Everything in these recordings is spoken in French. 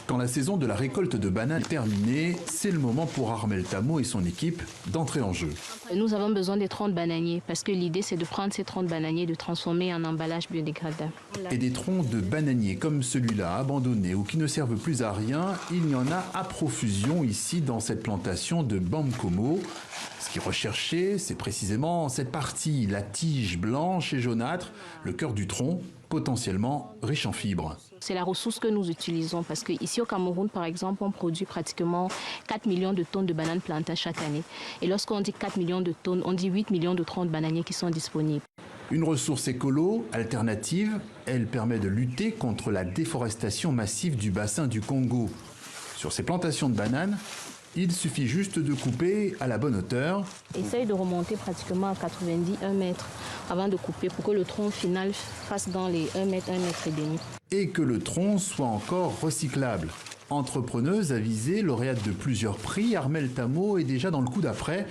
Quand la saison de la récolte de bananes est terminée, c'est le moment pour Armelle Tamo et son équipe d'entrer en jeu. Nous avons besoin des troncs de bananiers parce que l'idée c'est de prendre ces troncs de bananiers et de transformer en emballage biodégradable. Et des troncs de bananiers comme celui-là, abandonnés ou qui ne servent plus à rien, il y en a à profusion ici dans cette plantation de Bamkomo. Ce qui est recherché, c'est précisément cette partie, la tige blanche et jaunâtre, le cœur du tronc, potentiellement riche en fibres. C'est la ressource que nous utilisons parce qu'ici au Cameroun, par exemple, on produit pratiquement 4 millions de tonnes de bananes plantains chaque année. Et lorsqu'on dit 4 millions de tonnes, on dit 8 millions de troncs de bananiers qui sont disponibles. Une ressource écolo, alternative, elle permet de lutter contre la déforestation massive du bassin du Congo. Sur ces plantations de bananes, il suffit juste de couper à la bonne hauteur. Essaye de remonter pratiquement à 1 mètre avant de couper pour que le tronc final fasse dans les 1 mètre et demi. Et que le tronc soit encore recyclable. Entrepreneuse avisée, lauréate de plusieurs prix, Armelle Tamo est déjà dans le coup d'après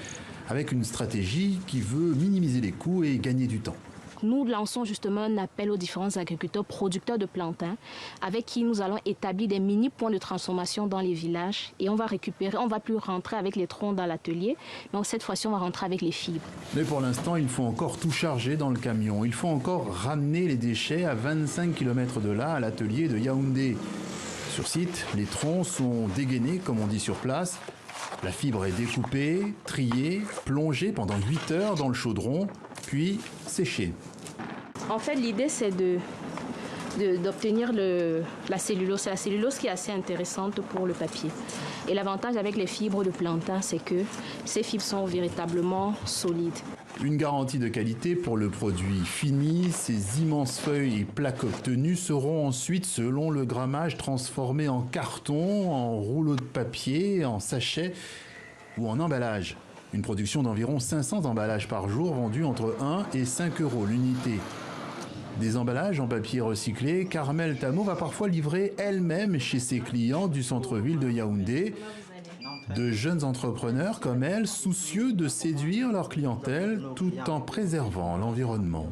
avec une stratégie qui veut minimiser les coûts et gagner du temps. Nous lançons justement un appel aux différents agriculteurs producteurs de plantains avec qui nous allons établir des mini-points de transformation dans les villages et on va récupérer, on ne va plus rentrer avec les troncs dans l'atelier, mais cette fois-ci on va rentrer avec les fibres. Mais pour l'instant, il faut encore tout charger dans le camion. Il faut encore ramener les déchets à 25 km de là, à l'atelier de Yaoundé. Sur site, les troncs sont dégainés, comme on dit sur place. La fibre est découpée, triée, plongée pendant 8 heures dans le chaudron, puis séchée. En fait, l'idée, c'est d'obtenir la cellulose. C'est la cellulose qui est assez intéressante pour le papier. Et l'avantage avec les fibres de plantain, c'est que ces fibres sont véritablement solides. Une garantie de qualité pour le produit fini. Ces immenses feuilles et plaques obtenues seront ensuite, selon le grammage, transformées en carton, en rouleau de papier, en sachet ou en emballage. Une production d'environ 500 emballages par jour vendus entre 1 et 5 euros l'unité. Des emballages en papier recyclé qu'Armelle Tamo va parfois livrer elle-même chez ses clients du centre-ville de Yaoundé. De jeunes entrepreneurs comme elle, soucieux de séduire leur clientèle tout en préservant l'environnement.